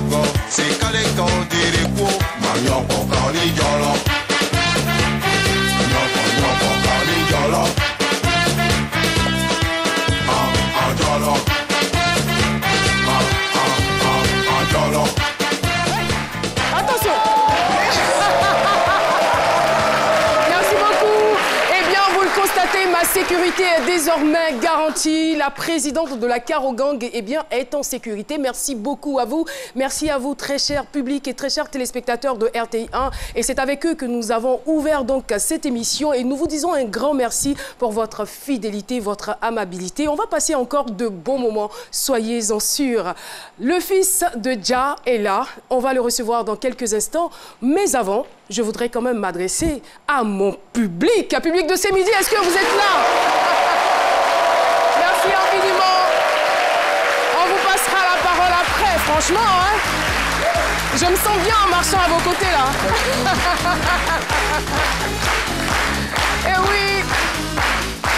Chicago, c'est Caleco, Diripo, Manioko, Carnigiolo. Manioko, Carnigiolo. Jolo. Jolo. Attention. Merci beaucoup. Eh bien, vous le constatez, ma sécurité est désormais garantie. La présidente de la Carogang eh bien, est en sécurité. Merci beaucoup à vous. Merci à vous, très cher public et très chers téléspectateurs de RTI1. Et c'est avec eux que nous avons ouvert donc cette émission. Et nous vous disons un grand merci pour votre fidélité, votre amabilité. On va passer encore de bons moments. Soyez-en sûrs. Le fils de Jah est là. On va le recevoir dans quelques instants. Mais avant, je voudrais quand même m'adresser à mon public. Public de ces midis, est-ce que vous êtes là? Merci infiniment. On vous passera la parole après, franchement. Hein? Je me sens bien en marchant à vos côtés, là. Eh oui,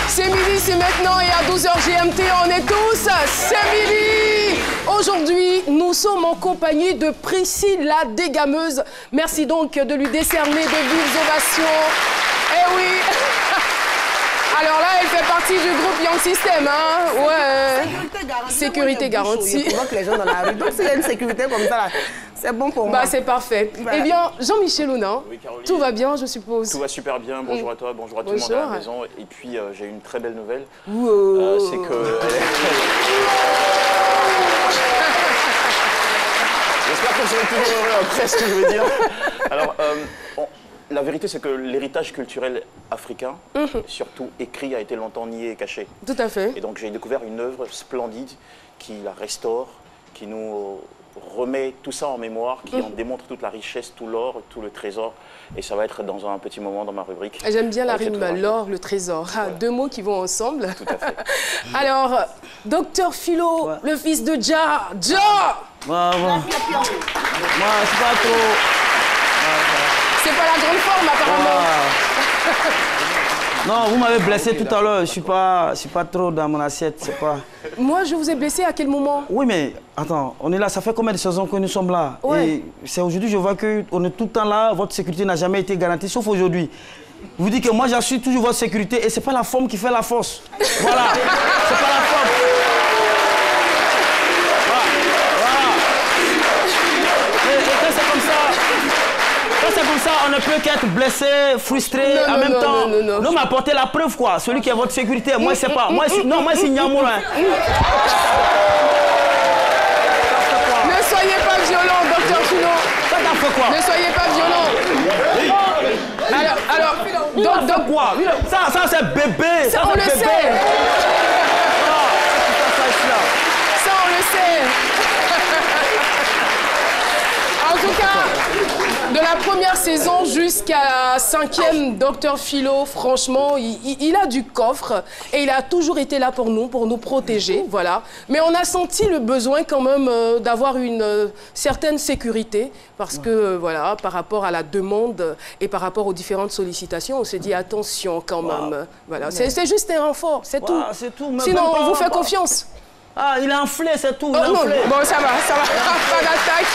c'est midi, c'est maintenant et à 12h GMT, on est tous, c'est midi. Aujourd'hui, nous sommes en compagnie de Priscille la dégameuse. Merci donc de lui décerner de vives ovations. Eh oui. Alors là, elle fait partie du groupe Young System, hein? Ouais. Sécurité garantie. On voit que les gens dans la rue. Donc s'il y a une sécurité comme ça, c'est bon pour moi. Bah, c'est parfait. Voilà. Eh bien, Jean-Michel Ounan, oui, tout va bien, je suppose? Tout va super bien. Bonjour à toi, bonjour à tout le monde à la maison. Et puis, j'ai une très belle nouvelle. C'est que... J'espère que vous serez toujours heureux après ce que je veux dire. Alors, la vérité, c'est que l'héritage culturel africain, surtout écrit, a été longtemps nié et caché. Tout à fait. Et donc, j'ai découvert une œuvre splendide qui la restaure, qui nous remet tout ça en mémoire, qui en démontre toute la richesse, tout l'or, tout le trésor. Et ça va être dans un petit moment dans ma rubrique. J'aime bien la rime, l'or, le trésor. Ah, deux mots qui vont ensemble. Tout à fait. Alors, Docteur Philo, le fils de Jah. Jah! Moi, c'est pas trop... C'est pas la grande forme, apparemment. Non, vous m'avez blessé tout à l'heure. Je suis pas trop dans mon assiette, c'est pas... Moi, je vous ai blessé à quel moment? Oui, mais attends, on est là, ça fait combien de saisons que nous sommes là? Ouais. Et c'est aujourd'hui, je vois qu'on est tout le temps là, votre sécurité n'a jamais été garantie, sauf aujourd'hui. Vous dites que moi, j'assure toujours votre sécurité et c'est pas la forme qui fait la force. Voilà, c'est pas la forme. Quand c'est comme ça, on ne peut qu'être blessé, frustré, en même temps. Non, mais apportez la preuve, quoi. Celui qui est votre sécurité, moi, c'est pas. Moi, c'est Niamour. Hein. Ne soyez pas violent, Docteur Philo. Ça t'a fait quoi? Ne soyez pas violent. Alors, quoi? Ça c'est bébé. Ça, on le sait. Ça, on le sait. En tout cas, de la première saison jusqu'à la 5e, Docteur Philo, franchement, il a du coffre et il a toujours été là pour nous protéger, voilà. Mais on a senti le besoin quand même d'avoir une certaine sécurité parce que, voilà, par rapport à la demande et par rapport aux différentes sollicitations, on s'est dit attention quand même. Voilà, c'est juste un renfort, c'est tout. Sinon, on vous fait confiance. Ah, il a enflé, c'est tout. Oh, non, bon, ça va, pas d'attaque.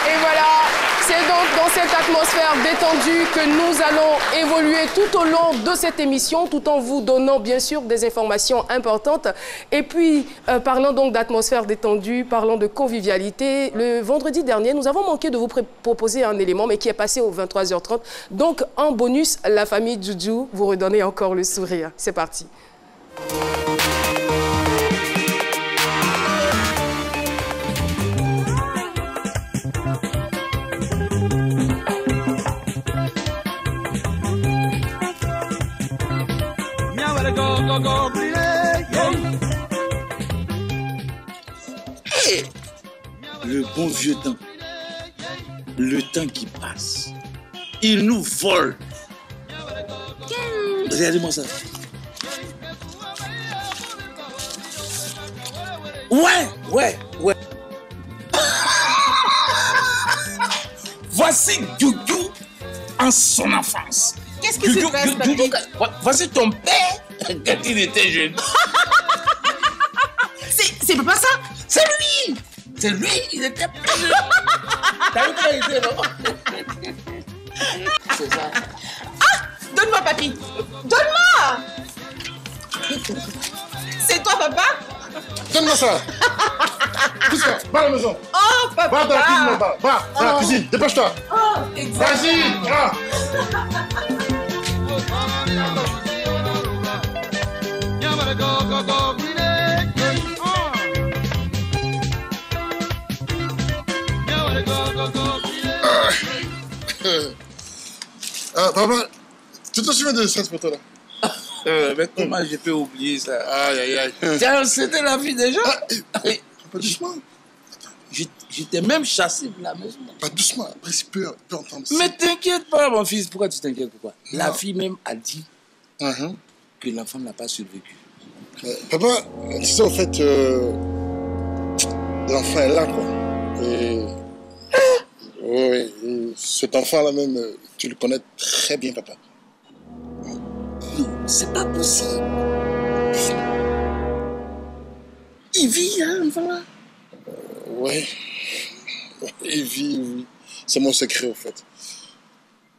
Et voilà, c'est donc dans cette atmosphère détendue que nous allons évoluer tout au long de cette émission, tout en vous donnant bien sûr des informations importantes. Et puis, parlant donc d'atmosphère détendue, parlant de convivialité, le vendredi dernier, nous avons manqué de vous proposer un élément, mais qui est passé aux 23h30. Donc, en bonus, la famille Djoudjou, vous redonnez encore le sourire. C'est parti. Hey, le bon vieux temps, le temps qui passe, il nous vole. Regardez-moi ça. Ouais. Voici Doudou en son enfance. Qu'est-ce qui se passe, papy? Voici ton père quand il était jeune. C'est pas ça? C'est lui. C'est lui, il était plus jeune. T'as vu comment il était, non? C'est ça. Ah! Donne-moi, papy. Donne-moi. C'est toi, papa? Donne-moi ça. Pousse-toi, va à la maison. Oh, papa. Va dans la cuisine, va dans la cuisine, dépêche-toi. Oh, exact. Vas-y, va. Papa, tu te souviens de cette photo-là? Mais comment je peux oublier ça? Aïe, aïe, aïe. C'était la vie des gens. Pas doucement. J'étais même chassé de la maison. Pas doucement, après il peut entendre ça. Mais t'inquiète pas, mon fils. Pourquoi tu t'inquiètes? Pourquoi? La fille même a dit que l'enfant n'a pas survécu. Papa, tu sais, au fait, l'enfant est là, quoi. Et... oui, cet enfant-là même, tu le connais très bien, papa. Non, c'est pas possible. Il vit, hein, l'enfant là? Oui. Il vit, oui. C'est mon secret, au fait.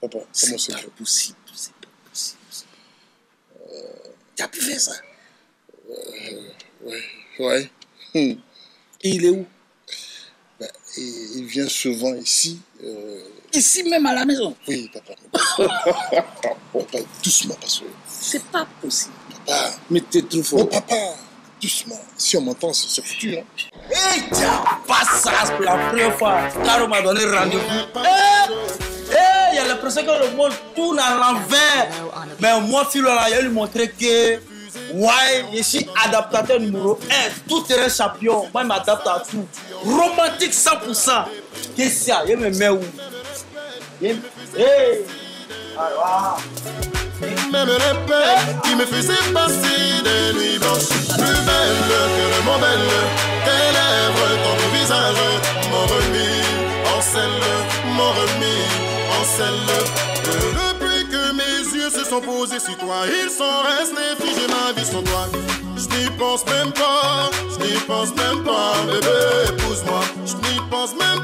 Papa, c'est mon secret. C'est pas possible, c'est pas possible. Tu as pu faire ça? Oui. Et il est où? Ben, il vient souvent ici. Ici même à la maison? Oui, papa. Papa, doucement, parce que... C'est pas possible. Papa. Mais t'es trop fort. Oh, papa, doucement. Si on m'entend, c'est foutu, hein. Hé, tiens, pas ça, c'est la première fois. Caro m'a donné rendez-vous. Il y a l'impression que le monde tourne à l'envers. Mais moi, Philo, là, il a lui montré que... ouais, je suis adaptateur numéro 1. Tout terrain champion. Moi, je m'adapte à tout. Romantique 100%. Qu'est-ce qu'il y a? Il me met où? Hey! Alors, Même les peines qui me faisaient passer des nuits blanches, plus belles que le monde belle, tes lèvres, ton visage m'ont remis en selle, Depuis que mes yeux se sont posés sur toi, ils sont restés figés, ma vie sans toi. Je n'y pense même pas, bébé, épouse-moi. Je n'y pense même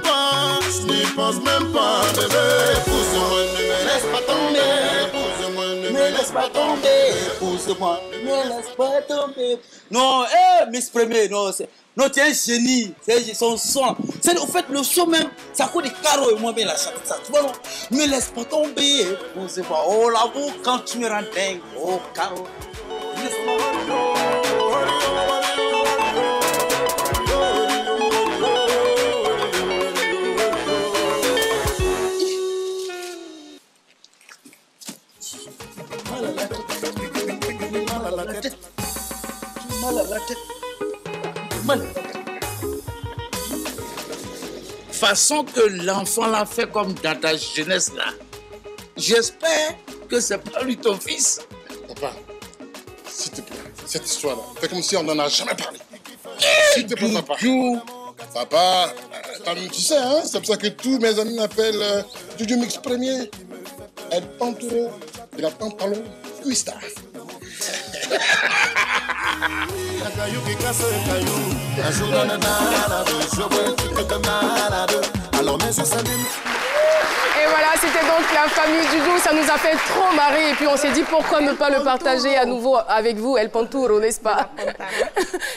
pas, bébé, épouse-moi. Ne me laisse pas tomber, épouse-moi. ne me laisse pas tomber, épouse-moi, ne me laisse pas tomber. Non, Miss Premier, non, tu es un génie, c'est son son. C'est au fait le son même, ça coûte des carreaux et moi bien la chante ça. Tu vois non, ne me laisse pas tomber, épouse-moi. Oh l'amour quand tu me rends dingue, oh carreau. Façon que l'enfant l'a fait comme dans ta jeunesse là. J'espère que c'est pas lui ton fils. Papa, s'il te plaît, cette histoire-là, fais comme si on n'en a jamais parlé. S'il te plaît, papa. Papa, tu sais, hein, c'est pour ça que tous mes amis m'appellent Juju Mix Premier. El Panturo et la Pantalon Cuista. Et voilà, c'était donc la famille Juju, ça nous a fait trop marrer et puis on s'est dit pourquoi ne pas le partager à nouveau avec vous, El Panturo, n'est-ce pas?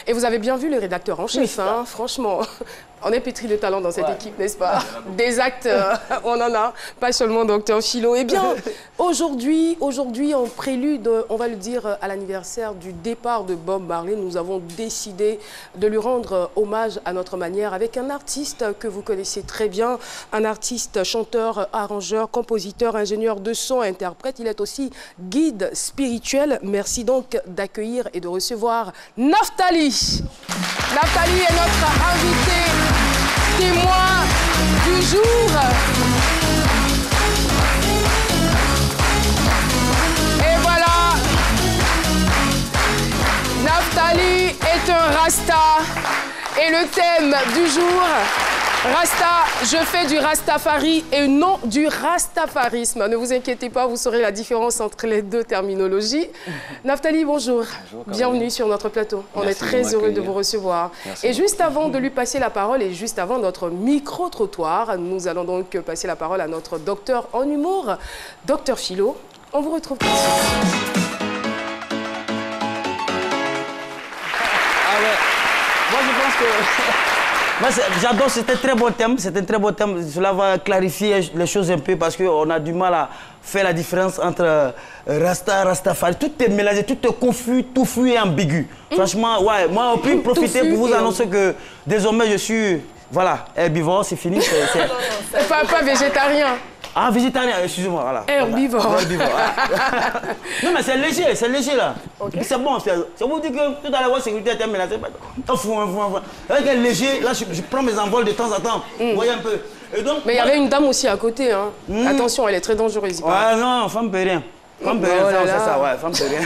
Et vous avez bien vu le rédacteur en chef, hein, franchement. On est pétri de talent dans cette équipe, n'est-ce pas? Des actes, on en a, pas seulement Docteur Philo. Eh bien, aujourd'hui, en prélude, on va le dire, à l'anniversaire du départ de Bob Marley, nous avons décidé de lui rendre hommage à notre manière avec un artiste que vous connaissez très bien, un artiste, chanteur, arrangeur, compositeur, ingénieur de son, interprète. Il est aussi guide spirituel. Merci donc d'accueillir et de recevoir Naftali. Naftali est notre invité témoin du jour. Et voilà, Naftali est un rasta et le thème du jour Rasta, je fais du rastafari et non du rastafarisme. Ne vous inquiétez pas, vous saurez la différence entre les deux terminologies. Naftali, bonjour. Bonjour, bienvenue sur notre plateau. On Merci est très de heureux de vous recevoir. Merci et juste avant de lui passer la parole et juste avant notre micro-trottoir, nous allons donc passer la parole à notre docteur en humour, docteur Philo. On vous retrouve tout de suite. Ah ouais. Moi, je pense que... J'adore, c'est un très bon thème. C'est un très bon thème. Cela va clarifier les choses un peu parce qu'on a du mal à faire la différence entre Rasta, Rastafari. Tout est mélangé, tout est confus, touffu et ambigu. Franchement, ouais, moi, on peut profiter pour vous annoncer que désormais, je suis... Voilà, herbivore, c'est fini. Pas végétarien. Ah, végétarien, excusez-moi, voilà. Herbivore. Voilà. Herbivore, voilà. Non, mais c'est léger là. Okay. C'est bon, c'est vous dire que tout à l'heure, la sécurité était menacée. Avec un léger, là, je prends mes envols de temps en temps. Vous voyez un peu. Et donc, mais il y avait une dame aussi à côté. Hein. Attention, elle est très dangereuse. Ouais, non, femme peut rien. Femme peut rien, c'est ça, ouais, femme peut rien.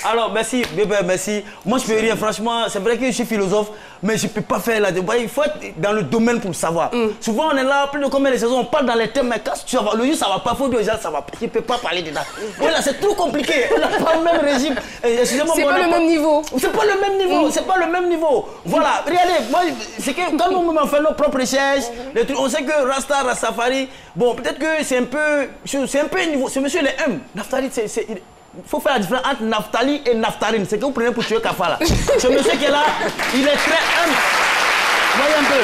Alors, merci, bébé, merci. Moi, je peux rien, franchement. C'est vrai que je suis philosophe, mais je ne peux pas faire la débat. Il faut être dans le domaine pour le savoir. Souvent, on est là, plus de combien de saisons, on parle dans les thèmes, mais quand tu vas, le jour, ça va pas, faut dire aux gens, ça va pas. Je ne peux pas parler dedans. Voilà, c'est trop compliqué. On n'a pas le même régime. Excusez-moi, c'est pas le même niveau. C'est pas le même niveau, c'est pas le même niveau. Voilà, regardez, moi, c'est que quand nous fait nos propres recherches, les trucs, on sait que Rasta, Rastafari, bon, peut-être que c'est un peu niveau. Ce monsieur, il est humble. Naftali, il faut faire la différence entre Naftali et Naftarine. C'est que vous prenez pour tuer Kafala. Ce monsieur qui est là, il est très humble. Voyez un peu.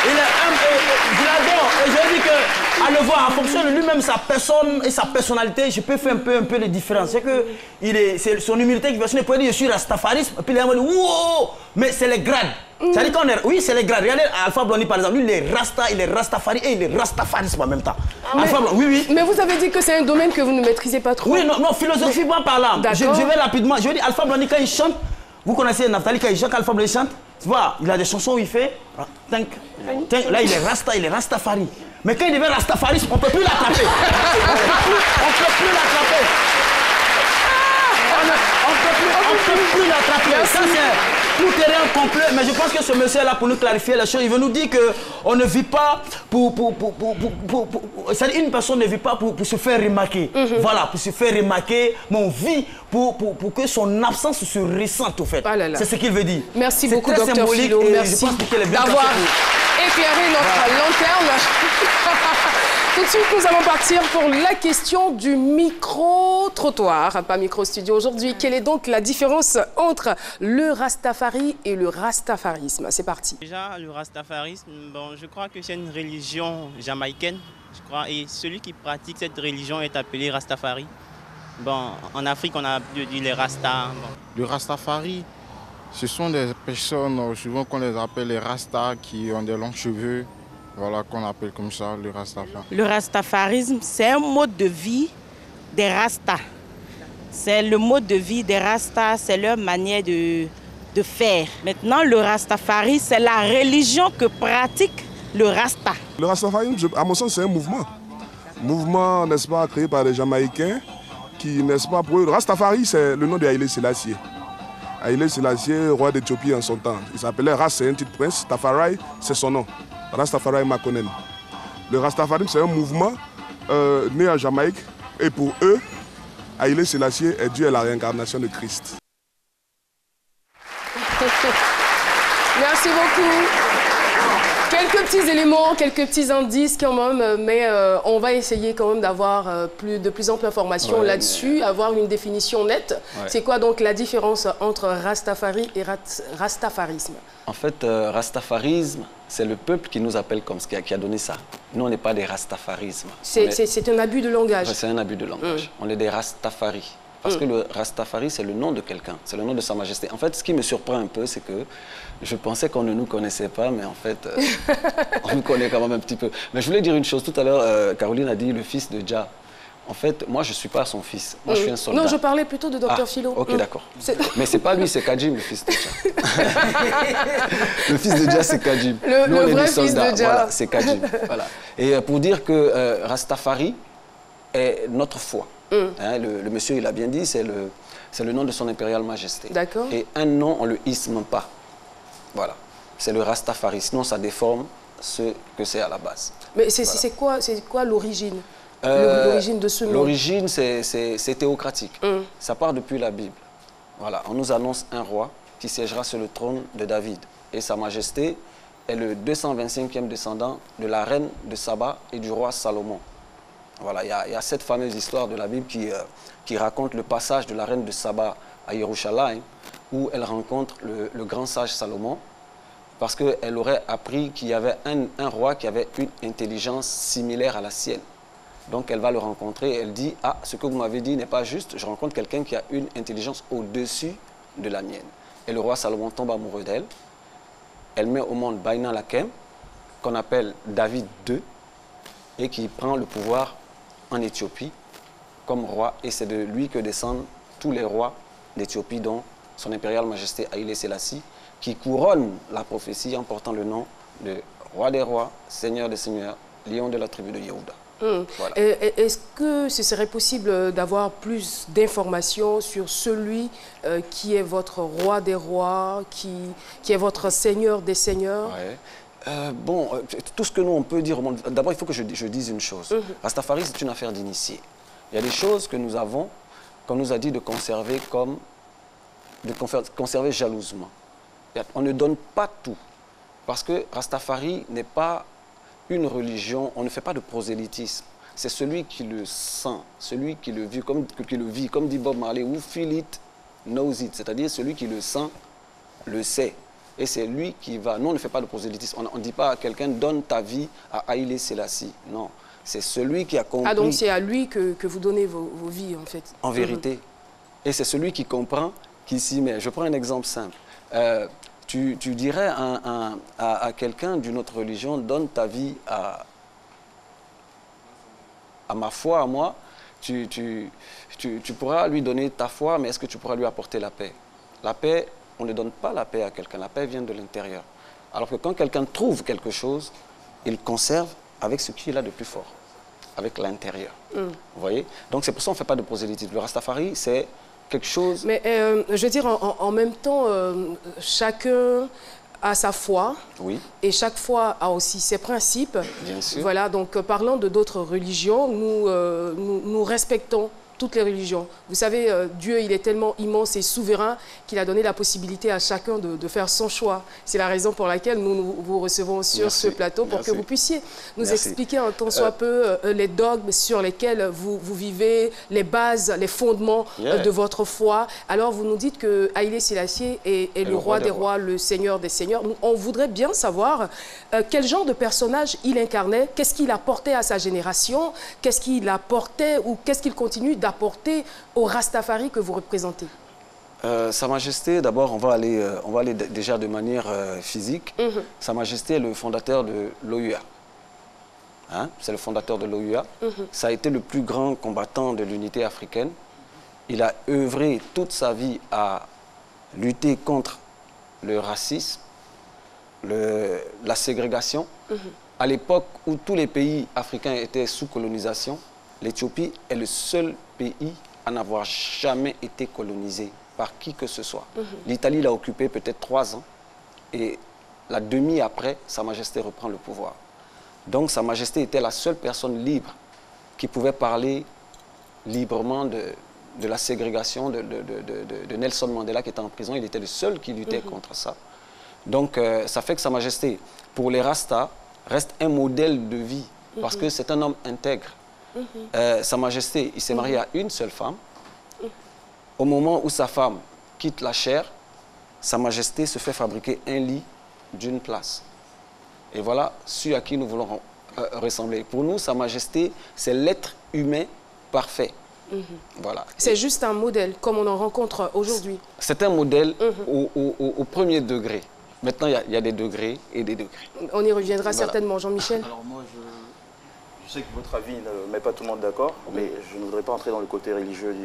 Il est humble et je l'adore. Et je dis qu'à le voir, en fonction de lui-même, sa personne et sa personnalité, je peux faire un peu les différences. C'est que c'est son humilité qui va se dire, je suis rastafarisme, et puis il va dire, wow! Mais c'est les grades. C'est-à-dire qu'on est... Oui, c'est les grades. Regardez Alpha Blondy, par exemple. Lui, il est Rasta, il est Rastafari et il est Rastafarisme en même temps. Alpha Blondy, oui. Mais vous avez dit que c'est un domaine que vous ne maîtrisez pas trop. Oui, non, philosophiquement parlant. Je vais rapidement. Je veux dire, Alpha Blondy, quand il chante, vous connaissez Naftali, quand il chante, Alpha Blondy chante, voilà, il a des chansons où il fait... Là, il est Rasta, il est Rastafari. Mais quand il devient Rastafarisme, on ne peut plus l'attraper. On ne peut plus l'attraper. On ne peut plus l'attraper. Ça, c'est tout terrain complet. Mais je pense que ce monsieur est là pour nous clarifier les choses. Il veut nous dire qu'on ne vit pas c'est-à-dire une personne ne vit pas pour se faire remarquer. Voilà, pour se faire remarquer. Mais on vit pour que son absence se ressente, au fait. Ah là là. C'est ce qu'il veut dire. Merci beaucoup, docteur Philo. Merci d'avoir éclairé notre lanterne. Tout de suite, nous allons partir pour la question du micro-trottoir, pas micro-studio aujourd'hui. Quelle est donc la différence entre le rastafari et le rastafarisme? C'est parti. Déjà, le rastafarisme, bon, je crois que c'est une religion jamaïcaine, je crois, et celui qui pratique cette religion est appelé rastafari. Bon, en Afrique, on a dit les rastas. Bon. Le rastafari, ce sont des personnes, souvent qu'on les appelle les rastas, qui ont des longs cheveux. Voilà qu'on appelle comme ça le rastafari. Le rastafarisme, c'est un mode de vie des rastas. C'est le mode de vie des rastas, c'est leur manière de faire. Maintenant, le rastafari, c'est la religion que pratique le rasta. Le rastafarisme, à mon sens, c'est un mouvement. Mouvement, n'est-ce pas, créé par les Jamaïcains qui, n'est-ce pas, pour eux, le rastafari, c'est le nom de Haïlé Sélassié. Haïlé Sélassié, roi d'Éthiopie en son temps. Il s'appelait Ras, c'est un titre prince. Tafari, c'est son nom. Rastafari Makonnen. Le rastafarisme, c'est un mouvement né en Jamaïque. Et pour eux, Haïlé Sélassié est dû à la réincarnation de Christ. Merci beaucoup. Quelques petits éléments, quelques petits indices quand même, mais on va essayer quand même d'avoir de plus amples informations là-dessus, avoir une définition nette. C'est quoi donc la différence entre Rastafari et rastafarisme? En fait, rastafarisme, c'est le peuple qui nous appelle comme ce qui a donné ça. Nous, on n'est pas des rastafarismes. C'est un abus de langage. C'est un abus de langage. On est des rastafari. Parce que le Rastafari, c'est le nom de quelqu'un, c'est le nom de Sa Majesté. En fait, ce qui me surprend un peu, c'est que je pensais qu'on ne nous connaissait pas, mais en fait, on nous connaît quand même un petit peu. Mais je voulais dire une chose. Tout à l'heure, Caroline a dit le fils de Dja. En fait, moi, je ne suis pas son fils. Moi, je suis un soldat. Non, je parlais plutôt de Dr Philo. Ok, d'accord. Mais ce n'est pas lui, c'est Kajim, le fils de Dja. Le fils de Dja, c'est Kajim. Le vrai fils de Dja. Voilà, c'est Kajim. Voilà. Et pour dire que Rastafari est notre foi. Hein, le monsieur, il a bien dit, c'est le nom de son impériale majesté. D'accord. Et un nom, on ne le isme pas. Voilà. C'est le Rastafari. Sinon, ça déforme ce que c'est à la base. Mais c'est quoi l'origine l'origine de ce nom? L'origine, c'est théocratique. Ça part depuis la Bible. Voilà, on nous annonce un roi qui siégera sur le trône de David. Et Sa Majesté est le 225e descendant de la reine de Saba et du roi Salomon. Voilà, il y a cette fameuse histoire de la Bible qui raconte le passage de la reine de Saba à Yerushalayim, où elle rencontre le grand sage Salomon, parce qu'elle aurait appris qu'il y avait un roi qui avait une intelligence similaire à la sienne. Donc elle va le rencontrer et elle dit « Ah, ce que vous m'avez dit n'est pas juste, je rencontre quelqu'un qui a une intelligence au-dessus de la mienne. » Et le roi Salomon tombe amoureux d'elle. Elle met au monde Baïna Lakem, qu'on appelle David II, et qui prend le pouvoir en Éthiopie comme roi. Et c'est de lui que descendent tous les rois d'Éthiopie, dont son impériale majesté Haïlé Sélassie, qui couronne la prophétie en portant le nom de roi des rois, seigneur des seigneurs, lion de la tribu de Yehuda. Voilà. Est-ce que ce serait possible d'avoir plus d'informations sur celui qui est votre roi des rois, qui est votre seigneur des seigneurs? Bon, tout ce que nous on peut dire au monde, d'abord il faut que je dise une chose. Rastafari, c'est une affaire d'initié. Il y a des choses que nous avons, qu'on nous a dit de conserver conserver jalousement. On ne donne pas tout, parce que Rastafari n'est pas une religion, on ne fait pas de prosélytisme. C'est celui qui le sent, celui qui le vit, comme dit Bob Marley, who feel it, knows it, c'est-à-dire celui qui le sent, le sait. Et c'est lui qui va. Nous, on ne fait pas de prosélytisme. On ne dit pas à quelqu'un, donne ta vie à Haïlé Sélassie. Non, c'est celui qui a compris. Ah, donc c'est à lui que vous donnez vos vies, en fait. En vérité. Et c'est celui qui comprend, qui s'y met. Je prends un exemple simple. Tu dirais à quelqu'un d'une autre religion, donne ta vie à ma foi, à moi, tu pourras lui donner ta foi, mais est-ce que tu pourras lui apporter la paix? La paix, on ne donne pas la paix à quelqu'un, la paix vient de l'intérieur. Alors que quand quelqu'un trouve quelque chose, il conserve avec ce qu'il a de plus fort, avec l'intérieur. Vous voyez? Donc c'est pour ça qu'on ne fait pas de prosélytisme. Le Rastafari, c'est quelque chose... Mais je veux dire, en même temps, chacun a sa foi. Oui. Et chaque foi a aussi ses principes. Bien sûr. Voilà, donc parlant de d'autres religions, nous respectons toutes les religions. Vous savez, Dieu, il est tellement immense et souverain qu'il a donné la possibilité à chacun de faire son choix. C'est la raison pour laquelle nous vous recevons sur ce plateau pour que vous puissiez nous expliquer un tant soit peu les dogmes sur lesquels vous vivez, les bases, les fondements de votre foi. Alors, vous nous dites que Haïlé Sélassie est le roi des rois, le seigneur des seigneurs. On voudrait bien savoir quel genre de personnage il incarnait, qu'est-ce qu'il apportait à sa génération, qu'est-ce qu'il apportait ou qu'est-ce qu'il continue d'apporter au Rastafari que vous représentez? Sa Majesté, d'abord, on va aller déjà de manière physique. Sa Majesté est le fondateur de l'OUA. Hein? C'est le fondateur de l'OUA. Ça a été le plus grand combattant de l'unité africaine. Il a œuvré toute sa vie à lutter contre le racisme, la ségrégation. À l'époque où tous les pays africains étaient sous colonisation, l'Éthiopie est le seul pays à n'avoir jamais été colonisé par qui que ce soit. L'Italie l'a occupé peut-être 3 ans et la demi après, Sa Majesté reprend le pouvoir. Donc Sa Majesté était la seule personne libre qui pouvait parler librement de la ségrégation de Nelson Mandela qui était en prison. Il était le seul qui luttait contre ça. Donc ça fait que Sa Majesté, pour les Rastas, reste un modèle de vie parce que c'est un homme intègre. Sa Majesté, il s'est marié à une seule femme. Au moment où sa femme quitte la chair, Sa Majesté se fait fabriquer un lit d'une place. Et voilà celui à qui nous voulons ressembler. Pour nous, Sa Majesté, c'est l'être humain parfait. Voilà. C'est juste un modèle, comme on en rencontre aujourd'hui. C'est un modèle au premier degré. Maintenant, il y a des degrés et des degrés. On y reviendra certainement, Jean-Michel. Alors moi, je sais que votre avis ne met pas tout le monde d'accord, mais je ne voudrais pas entrer dans le côté religieux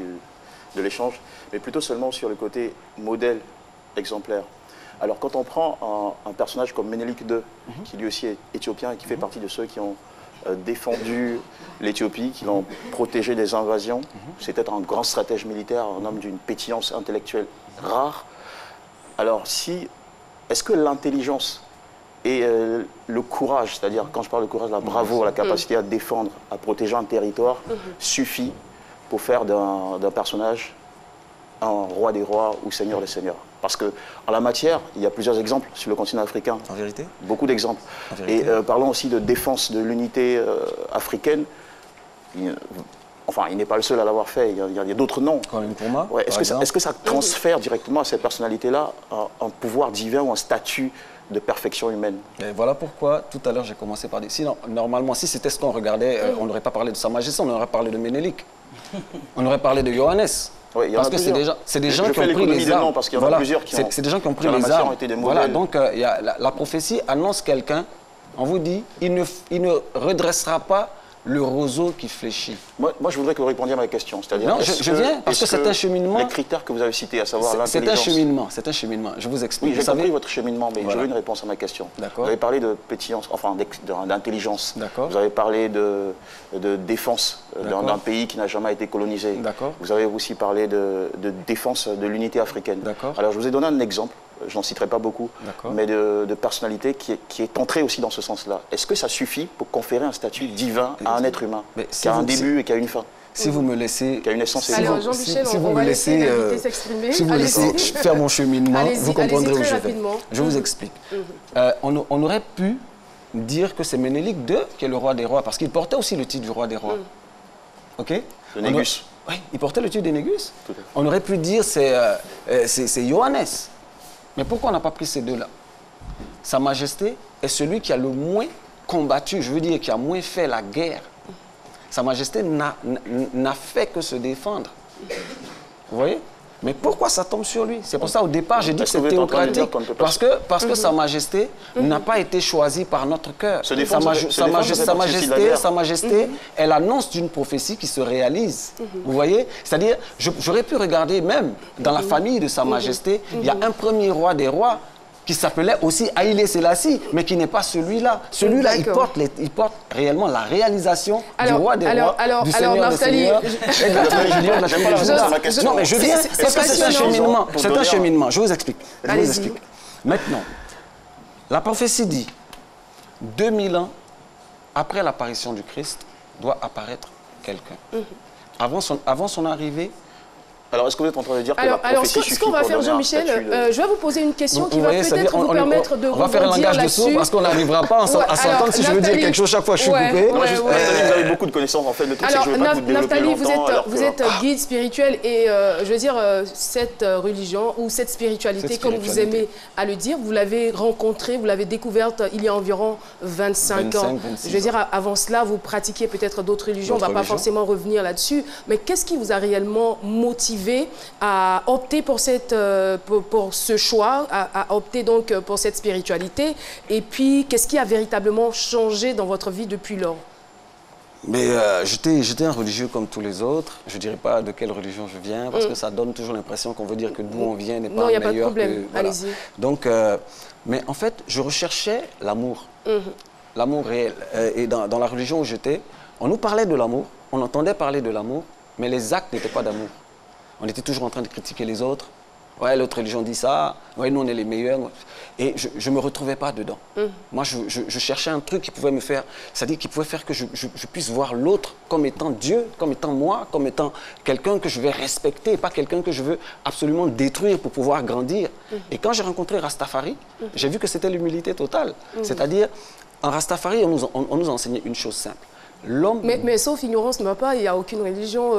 de l'échange, mais plutôt seulement sur le côté modèle exemplaire. Alors quand on prend un personnage comme Ménélik II, qui lui aussi est éthiopien et qui fait partie de ceux qui ont défendu l'Éthiopie, qui l'ont protégé des invasions, c'était un grand stratège militaire, un homme d'une pétillance intellectuelle rare. Alors est-ce que l'intelligence Et le courage, c'est-à-dire, quand je parle de courage, la bravoure, la capacité à défendre, à protéger un territoire, suffit pour faire d'un personnage un roi des rois ou seigneur des seigneurs. Parce qu'en la matière, il y a plusieurs exemples sur le continent africain. En vérité? Beaucoup d'exemples. Et parlons aussi de défense de l'unité africaine. Enfin, il n'est pas le seul à l'avoir fait, il y a d'autres noms. Quand même pour moi. Ouais, est-ce que ça transfère directement à cette personnalité-là un pouvoir divin ou un statut de perfection humaine? Et voilà pourquoi, tout à l'heure, j'ai commencé par dire... Sinon, normalement, si c'était ce qu'on regardait, on n'aurait pas parlé de Sa Majesté, on aurait parlé de Ménélique. On aurait parlé de Johannes. Oui, parce que c'est des gens qui ont pris les armes. Parce qu'il y en a plusieurs qui ont... C'est des gens qui ont pris les armes. Voilà, donc la prophétie annonce quelqu'un, on vous dit, il ne redressera pas le roseau qui fléchit. Moi, je voudrais que vous répondiez à ma question. C'est-à-dire, non, je viens, parce que c'est un cheminement. Les critères que vous avez cités, à savoir l'intelligence... C'est un cheminement, je vous explique. Oui, j'ai compris votre cheminement, mais je veux une réponse à ma question. Vous avez parlé de pétillance, enfin d'intelligence. Vous avez parlé de défense d'un pays qui n'a jamais été colonisé. Vous avez aussi parlé de défense de l'unité africaine. Alors, je vous ai donné un exemple. Je n'en citerai pas beaucoup, mais de personnalité qui est entrée aussi dans ce sens-là. Est-ce que ça suffit pour conférer un statut divin à un être humain qui a un début et qui a une fin? Si vous me laissez... Qui a une essence et alors, Jean-Michel, on va laisser l'invité s'exprimer. Si vous laissez faire mon cheminement, vous comprendrez où je vais. Je vous explique. On aurait pu dire que c'est Ménélique II qui est le roi des rois, parce qu'il portait aussi le titre du roi des rois. OK? De Négus. Oui, il portait le titre de Négus. On aurait pu dire c'est Johannes. Mais pourquoi on n'a pas pris ces deux-là? Sa Majesté est celui qui a le moins combattu, je veux dire, qui a moins fait la guerre. Sa Majesté n'a fait que se défendre. Vous voyez? Mais pourquoi ça tombe sur lui? C'est pour ça, au départ, j'ai dit que c'est théocratique. Parce que Sa Majesté n'a pas été choisie par notre cœur. Sa Majesté est l'annonce d'une prophétie qui se réalise. Vous voyez? C'est-à-dire, j'aurais pu regarder même dans la famille de Sa Majesté, il y a un premier roi des rois qui s'appelait aussi Haïlé Sélassie, mais qui n'est pas celui-là. Celui-là, il porte réellement la réalisation du roi des rois, du Seigneur des seigneurs, et de la tribu de Juda. Non, mais je viens, parce que c'est un cheminement. C'est un cheminement, je vous explique. Maintenant, la prophétie dit, 2000 ans après l'apparition du Christ, doit apparaître quelqu'un. Avant son arrivée, alors, est-ce que vous êtes en train de dire que la prophétie suffit ce qu'on va faire, Jean-Michel, je vais vous poser une question qui va peut-être vous permettre de rebondir là-dessus. On va faire un langage de sourd parce qu'on n'arrivera pas à s'entendre si je veux dire quelque chose chaque fois je suis coupé. Vous avez beaucoup de connaissances en fait. Le truc, c'est que je ne veux pas vous développer longtemps. Vous êtes guide spirituel et je veux dire, cette religion ou cette spiritualité, comme vous aimez à le dire, vous l'avez rencontrée, vous l'avez découverte il y a environ 25 ans. Je veux dire, avant cela, vous pratiquiez peut-être d'autres religions, on ne va pas forcément revenir là-dessus. Mais qu'est-ce qui vous a réellement motivé à opter pour ce choix, à opter donc pour cette spiritualité? Et puis, qu'est-ce qui a véritablement changé dans votre vie depuis lors? Mais j'étais un religieux comme tous les autres. Je ne dirais pas de quelle religion je viens, parce que ça donne toujours l'impression qu'on veut dire que d'où on vient n'est pas meilleur. Non, il n'y a pas de problème, allez-y. Donc, mais en fait, je recherchais l'amour. L'amour réel. Et dans la religion où j'étais, on nous parlait de l'amour, on entendait parler de l'amour, mais les actes n'étaient pas d'amour. On était toujours en train de critiquer les autres. Ouais, l'autre religion dit ça. Ouais, nous, on est les meilleurs. Et je ne me retrouvais pas dedans. Moi, je cherchais un truc qui pouvait me faire... C'est-à-dire qui pouvait faire que je puisse voir l'autre comme étant Dieu, comme étant moi, comme étant quelqu'un que je vais respecter, et pas quelqu'un que je veux absolument détruire pour pouvoir grandir. Et quand j'ai rencontré Rastafari, j'ai vu que c'était l'humilité totale. C'est-à-dire, en Rastafari, on nous enseignait une chose simple. Mais sauf ignorance ne va pas, il n'y a aucune religion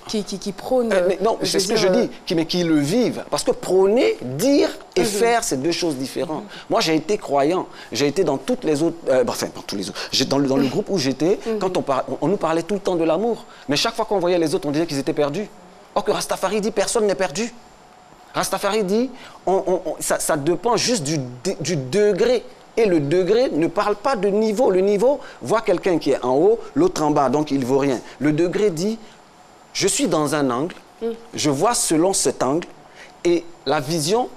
qui prône... non, c'est ce que je dis, mais qui le vivent. Parce que prôner, dire et faire, c'est deux choses différentes. Moi, j'ai été croyant. J'ai été dans toutes les autres... enfin, dans tous les autres. Dans le groupe où j'étais, quand on nous parlait tout le temps de l'amour. Mais chaque fois qu'on voyait les autres, on disait qu'ils étaient perdus. Or que Rastafari dit, personne n'est perdu. Rastafari dit, ça dépend juste du degré. Et le degré ne parle pas de niveau. Le niveau voit quelqu'un qui est en haut, l'autre en bas, donc il ne vaut rien. Le degré dit, je suis dans un angle, je vois selon cet angle, et la vision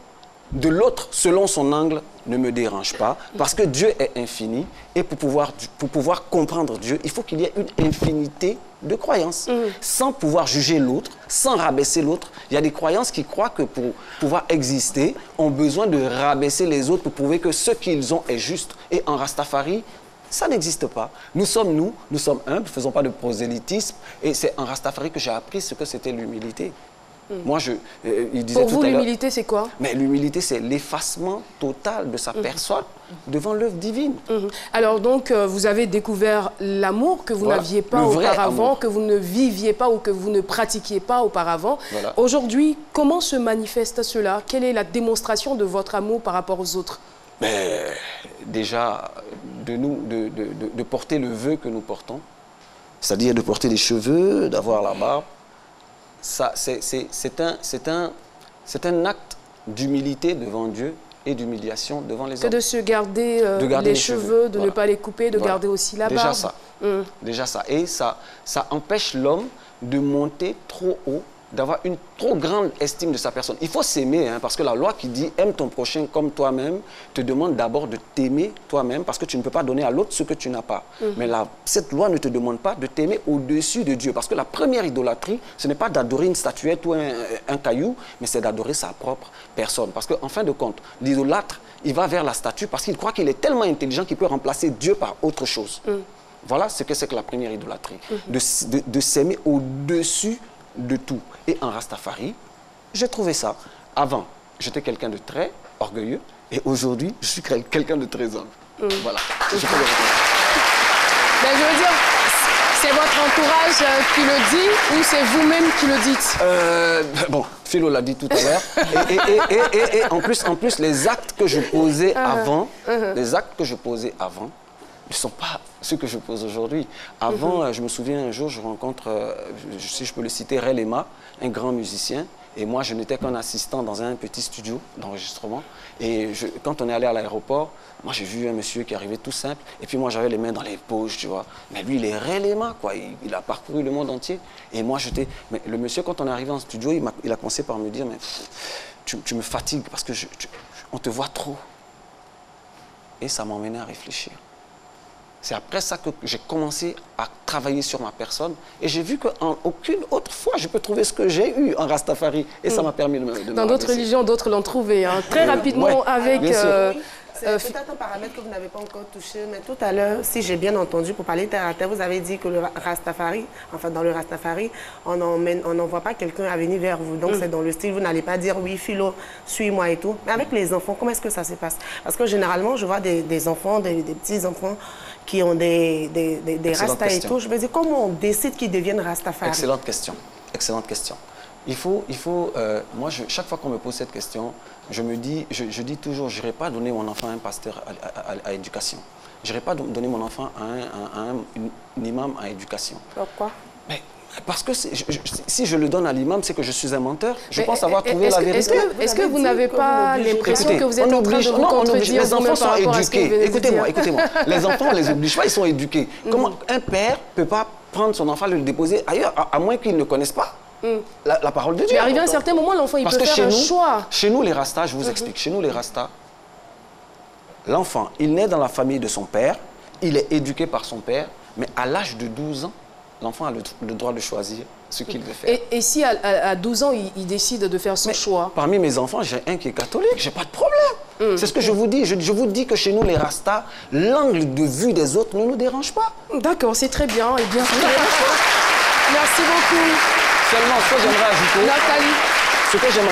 de l'autre selon son angle ne me dérange pas, parce que Dieu est infini, et pour pouvoir comprendre Dieu, il faut qu'il y ait une infinité de croyances, sans pouvoir juger l'autre, sans rabaisser l'autre. Il y a des croyances qui croient que pour pouvoir exister, ont besoin de rabaisser les autres pour prouver que ce qu'ils ont est juste. Et en Rastafari, ça n'existe pas. Nous sommes humbles, ne faisons pas de prosélytisme, et c'est en Rastafari que j'ai appris ce que c'était l'humilité. Moi, il disait pour vous, l'humilité, c'est quoi? Mais l'humilité, c'est l'effacement total de sa personne devant l'œuvre divine. Alors donc, vous avez découvert l'amour que vous n'aviez pas auparavant, que vous ne viviez pas ou que vous ne pratiquiez pas auparavant. Voilà. Aujourd'hui, comment se manifeste cela? Quelle est la démonstration de votre amour par rapport aux autres? Mais, déjà, de porter le vœu que nous portons, c'est-à-dire de porter les cheveux, d'avoir la barbe. C'est un acte d'humilité devant Dieu et d'humiliation devant les hommes. Que de se garder, les cheveux, de ne pas les couper, de garder aussi la barbe. Déjà ça. Déjà ça. Et ça empêche l'homme de monter trop haut, d'avoir une trop grande estime de sa personne. Il faut s'aimer, hein, parce que la loi qui dit « aime ton prochain comme toi-même » te demande d'abord de t'aimer toi-même, parce que tu ne peux pas donner à l'autre ce que tu n'as pas. Mais cette loi ne te demande pas de t'aimer au-dessus de Dieu, parce que la première idolâtrie, ce n'est pas d'adorer une statuette ou un caillou, mais c'est d'adorer sa propre personne. Parce qu'en fin de compte, l'idolâtre, il va vers la statue parce qu'il croit qu'il est tellement intelligent qu'il peut remplacer Dieu par autre chose. Voilà ce que c'est que la première idolâtrie, de s'aimer au-dessus de tout. Et en Rastafari, j'ai trouvé ça. Avant, j'étais quelqu'un de très orgueilleux et aujourd'hui, je suis quelqu'un de très humble. Voilà. Ben, je veux dire, c'est votre entourage qui le dit ou c'est vous-même qui le dites? Bon, Philo l'a dit tout à l'heure. Et en plus, les actes que je posais avant, ne sont pas ceux que je pose aujourd'hui. Avant, je me souviens un jour, je rencontre, si je peux le citer, Ray Lema, un grand musicien. Et moi, je n'étais qu'un assistant dans un petit studio d'enregistrement. Et quand on est allé à l'aéroport, moi, j'ai vu un monsieur qui arrivait tout simple. Et puis moi, j'avais les mains dans les poches, tu vois. Mais lui, il est Ray Lema, quoi. Il a parcouru le monde entier. Et moi, mais le monsieur, quand on est arrivé en studio, il a commencé par me dire, mais tu me fatigues parce que on te voit trop. Et ça m'a emmené à réfléchir. C'est après ça que j'ai commencé à travailler sur ma personne et j'ai vu qu'en aucune autre fois je peux trouver ce que j'ai eu en Rastafari et ça m'a permis de me Dans d'autres religions, d'autres l'ont trouvé. Hein. Très rapidement avec... C'est peut-être un paramètre que vous n'avez pas encore touché, mais tout à l'heure, si j'ai bien entendu, pour parler terre à terre, vous avez dit que le Rastafari, enfin dans le Rastafari, on n'envoie pas quelqu'un à venir vers vous. Donc c'est dans le style, vous n'allez pas dire oui, Philo, suis-moi et tout. Mais avec les enfants, comment est-ce que ça se passe? Parce que généralement, je vois des enfants, des petits-enfants qui ont des Rastas et tout. Je me dis, comment on décide qu'ils deviennent Rastafari? Excellente question. Excellente question. Moi, chaque fois qu'on me pose cette question, je dis toujours, je n'irai pas donner mon enfant à un pasteur à éducation. Je n'irai pas donner mon enfant à un imam à éducation. Pourquoi? Parce que si je le donne à l'imam, c'est que je suis un menteur. Je pense avoir trouvé la vérité. Est-ce que vous n'avez pas l'impression que vous êtes en train de vous contredire? Les enfants sont éduqués. Écoutez-moi. Les enfants, on ne les oblige pas, ils sont éduqués. Comment un père ne peut pas prendre son enfant et le déposer ailleurs, à moins qu'il ne connaisse pas la parole de Dieu? Mais arrivé à un certain moment, l'enfant, il peut faire un choix. Chez nous, les Rastas, je vous explique. Chez nous, les Rastas, l'enfant, il naît dans la famille de son père, il est éduqué par son père, mais à l'âge de 12 ans, l'enfant a le droit de choisir ce qu'il veut faire. Et si à 12 ans, il décide de faire son choix? Parmi mes enfants, j'ai un qui est catholique, j'ai pas de problème. C'est ce que je vous dis. Je vous dis que chez nous, les Rastas, l'angle de vue des autres ne nous dérange pas. D'accord, c'est très bien. Eh bien, merci beaucoup. Seulement, ce que j'aimerais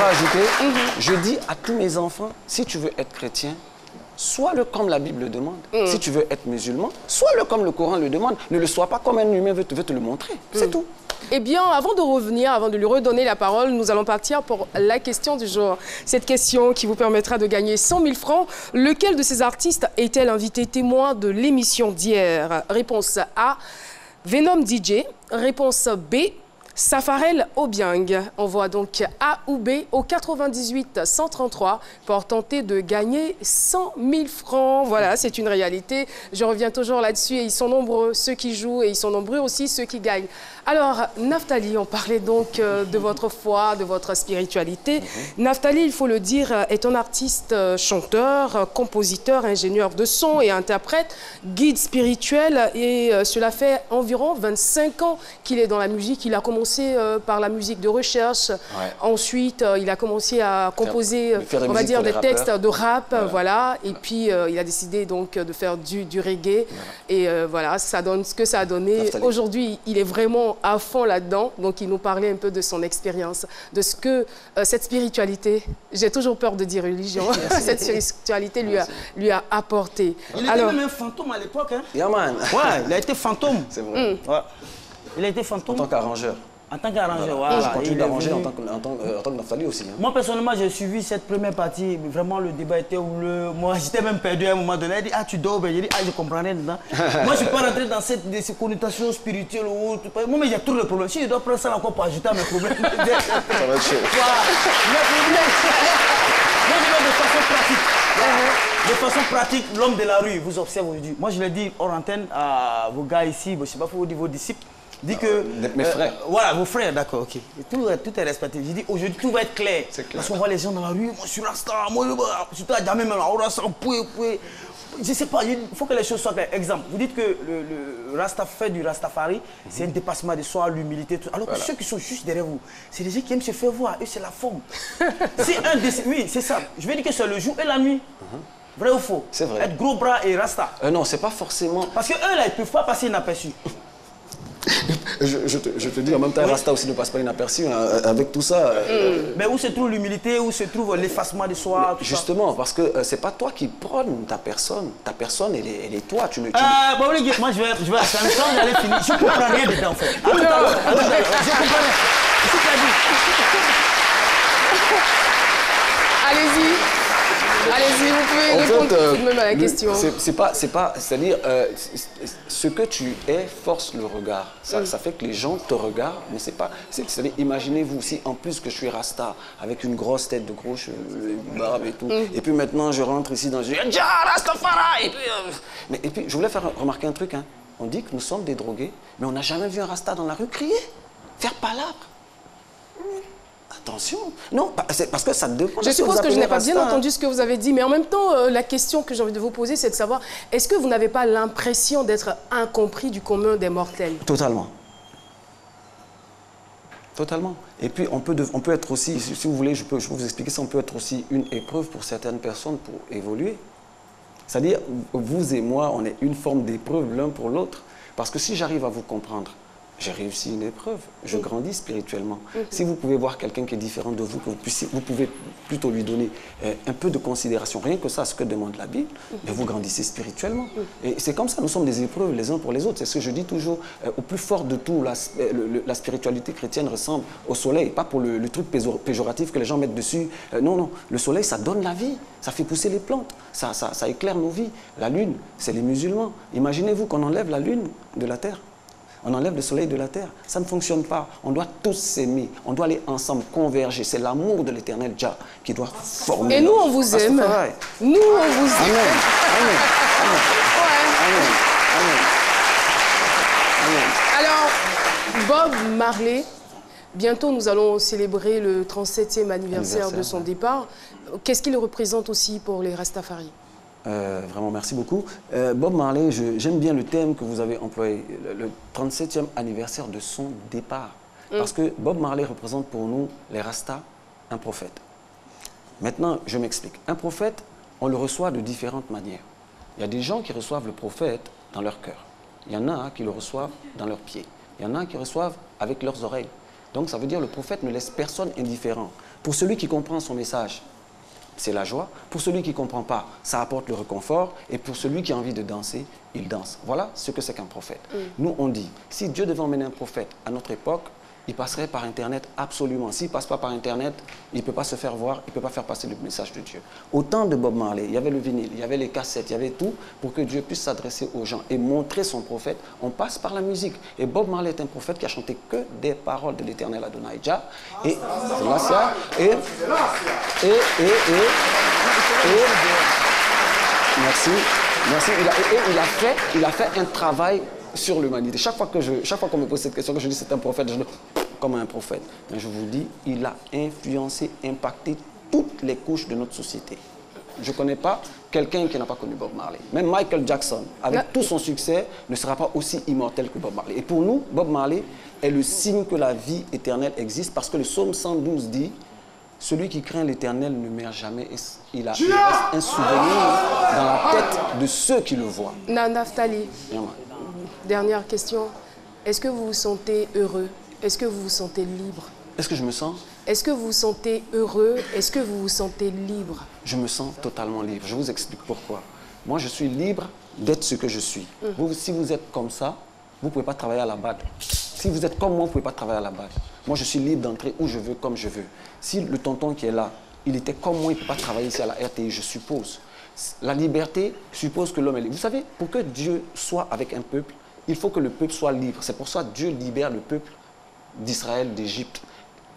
ajouter, Nathalie. Je dis à tous mes enfants, si tu veux être chrétien, sois-le comme la Bible le demande. Si tu veux être musulman, sois-le comme le Coran le demande. Ne le sois pas comme un humain veut te le montrer. C'est tout. Eh bien, avant de revenir, avant de lui redonner la parole, nous allons partir pour la question du jour. Cette question qui vous permettra de gagner 100 000 francs. Lequel de ces artistes est-elle invité témoin de l'émission d'hier? Réponse A, Venom DJ. Réponse B, Safarel Obiang. Envoie donc A ou B au 98 133 pour tenter de gagner 100 000 francs. Voilà, c'est une réalité. Je reviens toujours là-dessus et ils sont nombreux ceux qui jouent et ils sont nombreux aussi ceux qui gagnent. Alors, Naftali, on parlait donc de votre foi, de votre spiritualité. Naftali, il faut le dire, est un artiste, chanteur, compositeur, ingénieur de son et interprète, guide spirituel. Et cela fait environ 25 ans qu'il est dans la musique. Il a commencé par la musique de recherche. Ensuite, il a commencé à composer, on va dire, des textes de rap. Voilà. Et puis, il a décidé donc de faire du reggae. Et voilà, ça donne ce que ça a donné. Aujourd'hui, il est vraiment à fond là-dedans. Donc, il nous parlait un peu de son expérience, de ce que cette spiritualité, j'ai toujours peur de dire religion, cette spiritualité lui a apporté. Il était même un fantôme à l'époque. Hein? Yeah, man. Ouais, il a été fantôme. C'est vrai. Ouais. Il a été fantôme. En tant qu'arrangeur. En tant qu'arrangeur, voilà. Je continue d'arranger en tant que Naftali aussi. Hein. Moi, personnellement, j'ai suivi cette première partie. Vraiment, le débat était houleux. Moi, j'étais même perdu à un moment donné. Il dit, ah, tu dors. J'ai dit, ah, je comprends rien dedans. Moi, je ne suis pas rentré dans ces connotations spirituelles ou autre. Moi, mais j'ai trop de problèmes. Si je dois prendre ça encore pour ajouter à mes problèmes. Ça va être chaud. Moi, je vais de façon pratique. De façon pratique, l'homme de la rue vous observe aujourd'hui. Moi, je l'ai dit hors antenne à vos gars ici, je ne sais pas pour vous dire vos disciples. Dit que mes frères. Voilà, vos frères, d'accord, ok. Tout est respecté. J'ai dit aujourd'hui tout va être clair. Parce qu'on voit les gens dans la rue, moi je suis Rasta, moi je suis jamais même là, Rasta, je sais pas, il faut que les choses soient claires. Exemple, vous dites que le Rasta fait du Rastafari, c'est un dépassement de soi, l'humilité, tout. Alors que ceux qui sont juste derrière vous, c'est des gens qui aiment se faire voir, eux c'est la forme. Oui, c'est ça. Je vais dire que c'est le jour et la nuit. Vrai ou faux? C'est vrai. Être gros bras et Rasta. Non, c'est pas forcément. Parce que eux là, ils peuvent pas passer inaperçus. Je te dis en même temps, Rasta aussi ne passe pas inaperçu avec tout ça. Mais où se trouve l'humilité, où se trouve l'effacement de soi? Justement, parce que c'est pas toi qui prônes ta personne. Ta personne, elle est toi. Tu ne. Bon, les gars, moi je vais à Samson, j'allais finir. Je comprends rien dedans en fait. À tout à l'heure. Je comprends rien. C'est ce qu'il a dit. Allez-y. Allez-y, vous pouvez répondre tout de même à la question. C'est-à-dire, ce que tu es force le regard. Ça fait que les gens te regardent, mais c'est pas. C'est-à-dire, imaginez-vous, si en plus que je suis Rasta, avec une grosse tête de gros cheveux, barbe et tout, et puis maintenant je rentre ici dans. Je dis, ja, Rastafari! Et puis, je voulais faire remarquer un truc. Hein. On dit que nous sommes des drogués, mais on n'a jamais vu un Rasta dans la rue crier, faire palabre. Attention. Non, c'est parce que ça dépend. Je suppose que je n'ai pas bien entendu ce que vous avez dit, mais en même temps, la question que j'ai envie de vous poser, c'est de savoir, est-ce que vous n'avez pas l'impression d'être incompris du commun des mortels? Totalement. Totalement. Et puis, on peut être aussi, si vous voulez, je peux vous expliquer ça, on peut être aussi une épreuve pour certaines personnes pour évoluer. C'est-à-dire, vous et moi, on est une forme d'épreuve l'un pour l'autre. Parce que si j'arrive à vous comprendre, j'ai réussi une épreuve, je grandis spirituellement. Si vous pouvez voir quelqu'un qui est différent de vous, que vous pouvez plutôt lui donner un peu de considération, rien que ça, ce que demande la Bible, mais vous grandissez spirituellement. Et c'est comme ça, nous sommes des épreuves les uns pour les autres. C'est ce que je dis toujours, au plus fort de tout, la spiritualité chrétienne ressemble au soleil, pas pour le truc péjoratif que les gens mettent dessus. Non, le soleil, ça donne la vie, ça fait pousser les plantes, ça éclaire nos vies. La lune, c'est les musulmans. Imaginez-vous qu'on enlève la lune de la terre. On enlève le soleil de la terre. Ça ne fonctionne pas. On doit tous s'aimer. On doit aller ensemble, converger. C'est l'amour de l'éternel Jah qui doit former. Et nous, on vous aime. Nous, on vous aime. Amen. Alors, Bob Marley, bientôt nous allons célébrer le 37e anniversaire de son départ. Qu'est-ce qu'il représente aussi pour les Rastafari? Vraiment, merci beaucoup. Bob Marley, j'aime bien le thème que vous avez employé, le 37e anniversaire de son départ. Parce que Bob Marley représente pour nous, les Rastas, un prophète. Maintenant, je m'explique. Un prophète, on le reçoit de différentes manières. Il y a des gens qui reçoivent le prophète dans leur cœur. Il y en a qui le reçoivent dans leurs pieds. Il y en a qui reçoivent avec leurs oreilles. Donc, ça veut dire que le prophète ne laisse personne indifférent. Pour celui qui comprend son message, c'est la joie. Pour celui qui ne comprend pas, ça apporte le réconfort. Et pour celui qui a envie de danser, il danse. Voilà ce que c'est qu'un prophète. Nous, on dit, si Dieu devait emmener un prophète à notre époque, il passerait par Internet absolument. S'il ne passe pas par Internet, il ne peut pas se faire voir, il ne peut pas faire passer le message de Dieu. Au temps de Bob Marley, il y avait le vinyle, il y avait les cassettes, il y avait tout pour que Dieu puisse s'adresser aux gens et montrer son prophète. On passe par la musique. Et Bob Marley est un prophète qui a chanté que des paroles de l'éternel Adonai Jah. Et merci. Il a fait un travail sur l'humanité. Chaque fois qu'on me pose cette question, que je dis c'est un prophète, je dis comme un prophète. Mais je vous dis, il a influencé, impacté toutes les couches de notre société. Je ne connais pas quelqu'un qui n'a pas connu Bob Marley. Même Michael Jackson, avec tout son succès, ne sera pas aussi immortel que Bob Marley. Et pour nous, Bob Marley est le signe que la vie éternelle existe parce que le psaume 112 dit « Celui qui craint l'éternel ne meurt jamais. » Il reste un souvenir dans la tête de ceux qui le voient. Naftali, dernière question. Est-ce que vous vous sentez heureux? Est-ce que vous vous sentez libre? Est-ce que je me sens? Est-ce que vous vous sentez heureux? Est-ce que vous vous sentez libre? Je me sens totalement libre. Je vous explique pourquoi. Moi, je suis libre d'être ce que je suis. Vous, si vous êtes comme ça, vous ne pouvez pas travailler à la BAD. Si vous êtes comme moi, vous ne pouvez pas travailler à la BAD. Moi, je suis libre d'entrer où je veux, comme je veux. Si le tonton qui est là, il était comme moi, il ne peut pas travailler ici à la RTI, je suppose. La liberté suppose que l'homme est libre. Vous savez, pour que Dieu soit avec un peuple, il faut que le peuple soit libre. C'est pour ça que Dieu libère le peuple d'Israël, d'Égypte.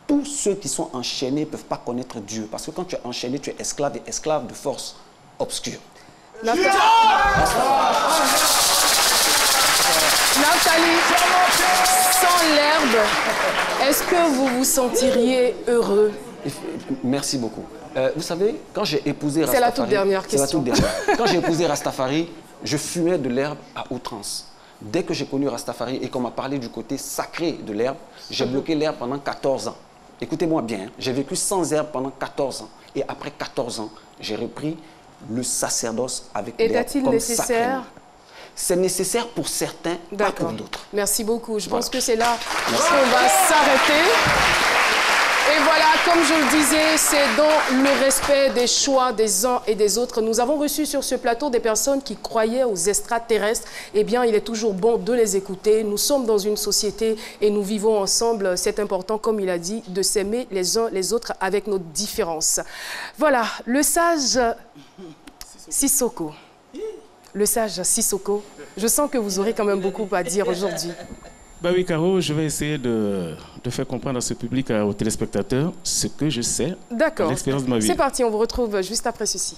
Tous ceux qui sont enchaînés ne peuvent pas connaître Dieu. Parce que quand tu es enchaîné, tu es esclave et esclave de force obscure. Nathalie, sans l'herbe, est-ce que vous vous sentiriez heureux? Merci beaucoup. Vous savez, quand j'ai épousé Rastafari... C'est la toute dernière question. Quand j'ai épousé Rastafari, je fumais de l'herbe à outrance. Dès que j'ai connu Rastafari et qu'on m'a parlé du côté sacré de l'herbe, j'ai bloqué l'herbe pendant 14 ans. Écoutez-moi bien, j'ai vécu sans herbe pendant 14 ans. Et après 14 ans, j'ai repris le sacerdoce avec l'herbe comme sacrement. C'est nécessaire pour certains, pas pour d'autres. Merci beaucoup. Je pense que c'est là qu'on va s'arrêter. Et voilà, comme je le disais, c'est dans le respect des choix des uns et des autres. Nous avons reçu sur ce plateau des personnes qui croyaient aux extraterrestres. Eh bien, il est toujours bon de les écouter. Nous sommes dans une société et nous vivons ensemble. C'est important, comme il a dit, de s'aimer les uns les autres avec nos différences. Voilà, le sage Sissoko. Le sage Sissoko. Je sens que vous aurez quand même beaucoup à dire aujourd'hui. Bah oui, Caro, je vais essayer de faire comprendre à ce public, aux téléspectateurs, ce que je sais. D'accord. L'expérience de ma vie. C'est parti, on vous retrouve juste après ceci.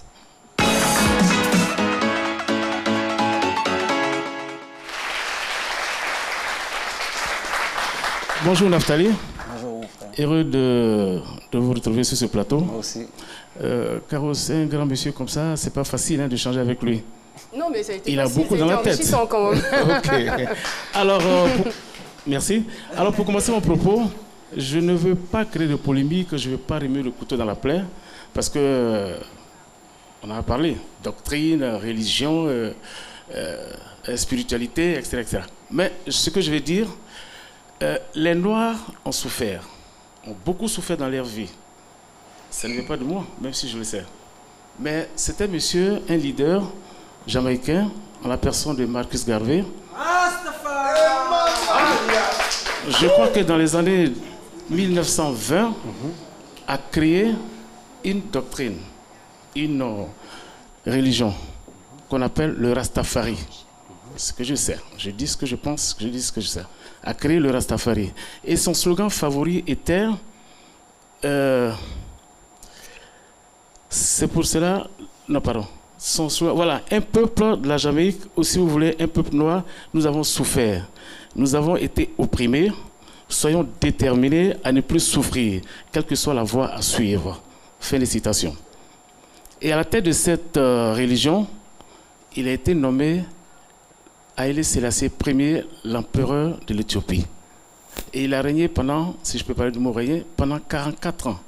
Bonjour Naftali. Bonjour mon frère. Heureux de vous retrouver sur ce plateau. Moi aussi. Caro, c'est un grand monsieur comme ça, c'est pas facile de changer avec lui. Non, mais ça a été Il a beaucoup dans la tête. Quand même. Ok. Alors, merci. Alors, pour commencer mon propos, je ne veux pas créer de polémique, je ne veux pas remuer le couteau dans la plaie, parce que on en a parlé, doctrine, religion, spiritualité, etc., etc. Mais ce que je vais dire, les Noirs ont souffert, ont beaucoup souffert dans leur vie. Ça ne vient pas de moi, même si je le sais. Mais c'était monsieur, un leader jamaïcain, en la personne de Marcus Garvey. Je crois que dans les années 1920, a créé une doctrine, une religion qu'on appelle le Rastafari. Ce que je sais, je dis ce que je pense, je dis ce que je sais. A créé le Rastafari. Et son slogan favori était c'est pour cela... Non, pardon. Voilà, un peuple de la Jamaïque, ou si vous voulez, un peuple noir, nous avons souffert. Nous avons été opprimés. Soyons déterminés à ne plus souffrir, quelle que soit la voie à suivre. Fin de citation. Et à la tête de cette religion, il a été nommé Haïlé Sélassié Ier, l'empereur de l'Éthiopie. Et il a régné pendant, si je peux parler du mot régner, pendant 44 ans,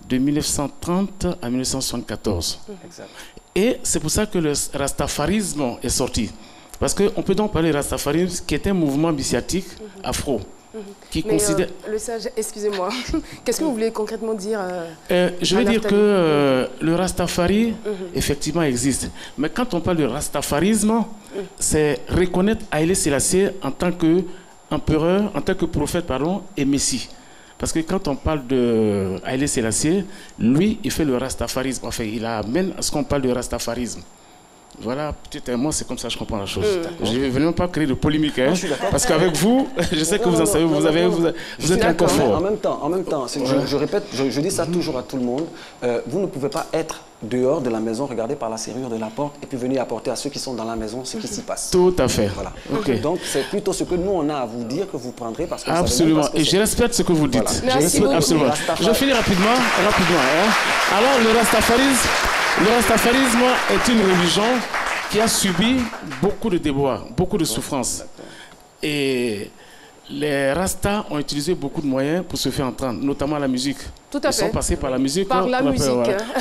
de 1930 à 1974. Exact. Et c'est pour ça que le rastafarisme est sorti. Parce qu'on peut donc parler du rastafarisme, qui est un mouvement initiatique afro. Qui considère... le sage, excusez-moi, qu'est-ce que vous voulez concrètement dire je veux dire que le rastafari, effectivement, existe. Mais quand on parle de rastafarisme, c'est reconnaître Haïlé Sélassié en tant qu'empereur, en tant que prophète, pardon, et messie. Parce que quand on parle de Haïlé Sélassié, lui, il fait le rastafarisme. Enfin, il amène à ce qu'on parle de rastafarisme. Voilà, peut-être moi, c'est comme ça que je comprends la chose. Je ne vais vraiment pas créer de polémique, hein, parce qu'avec vous, je sais que vous en savez, vous êtes un confort. En même temps, je répète, je dis ça toujours à tout le monde, vous ne pouvez pas être dehors de la maison, regarder par la serrure de la porte et puis venir apporter à ceux qui sont dans la maison ce qui s'y passe. Tout à fait. Voilà. Okay. Donc c'est plutôt ce que nous on a à vous dire que vous prendrez parce que absolument. Et je respecte ce que vous dites. Voilà. Je respecte absolument. Je finis rapidement. Hein. Alors le rastafarisme est une religion qui a subi beaucoup de déboires, beaucoup de souffrances. Et les Rastas ont utilisé beaucoup de moyens pour se faire entendre, notamment la musique. Tout à fait. Ils sont passés par la musique. Par la musique.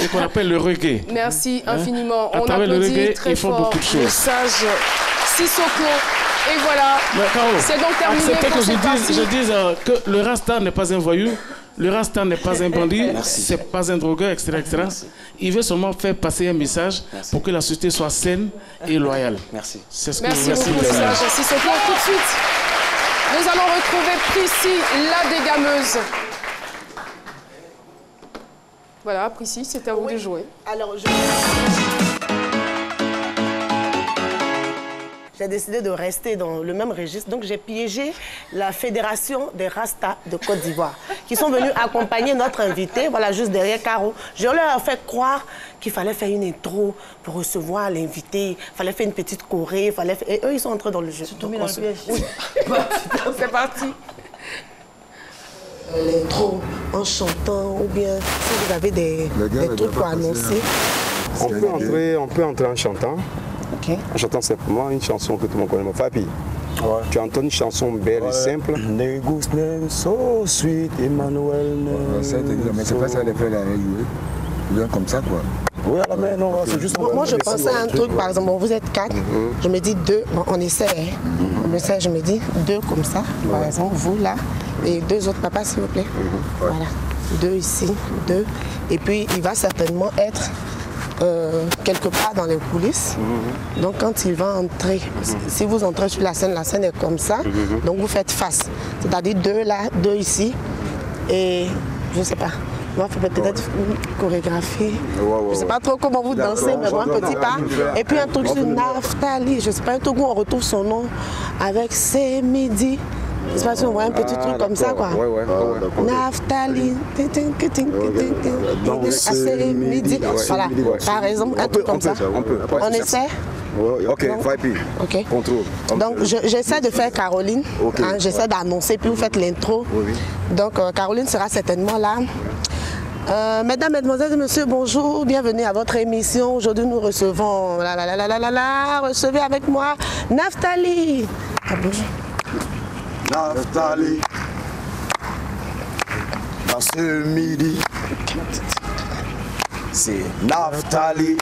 Et qu'on appelle le reggae. Merci infiniment. À travers le reggae, très ils font beaucoup de choses. Le sage Sissoko. Et voilà. C'est donc terminé pour cette partie. Je dis que le Rasta n'est pas un voyou. Le Rasta n'est pas un bandit, c'est pas un drogueur, etc. Il veut seulement faire passer un message pour que la société soit saine et loyale. Merci. C'est ce que merci beaucoup, le sage Sissoko. Tout de suite, nous allons retrouver Prissy, la dégameuse. Voilà, Prissy, c'est à vous de jouer. Alors, j'ai décidé de rester dans le même registre. Donc, j'ai piégé la Fédération des Rastas de Côte d'Ivoire, qui sont venus accompagner notre invité, voilà, juste derrière Caro. Je leur ai fait croire qu'il fallait faire une intro pour recevoir l'invité. Il fallait faire une petite choré. Et eux, ils sont entrés dans le jeu. C'est parti. L'intro en chantant, ou bien si vous avez des trucs pour annoncer. On peut entrer en chantant. Okay. En chantant simplement une chanson que tout le monde connaît, Fabi. Ouais. Tu entends une chanson belle et simple. Negus name so sweet, Emmanuel. Mais c'est pas ça les faire la jouer. Bien comme ça quoi. Oui, à la main, non, c'est juste. Moi, je pensais à un truc, par exemple, vous êtes 4, je me dis 2, on essaie. On essaie, je me dis 2 comme ça, par exemple, vous là, et 2 autres papas, s'il vous plaît. Voilà. 2 ici, 2. Et puis, il va certainement être quelque part dans les coulisses. Donc quand il va entrer, si vous entrez sur la scène est comme ça, donc vous faites face. C'est-à-dire 2 là, 2 ici, et je ne sais pas. Moi, il faut peut-être une chorégraphie. Je ne sais pas trop comment vous dansez, mais moi, un petit pas. Et puis un truc sur Naftali, je ne sais pas, un truc où on retrouve son nom avec C'est midi. Je sais pas si on voit un petit truc comme ça, quoi. Naftali, assez midi. Voilà, par exemple, un truc comme ça. On essaie. Ok, ok. Contrôle. Donc, j'essaie de faire Caroline. Hein, j'essaie d'annoncer, puis vous faites l'intro. Donc, Caroline sera certainement là. Mesdames, mesdemoiselles et messieurs, bonjour, bienvenue à votre émission. Aujourd'hui, nous recevons, recevez avec moi Naftali. Ah, bonjour. Naftali, dans ce midi, c'est Naftali,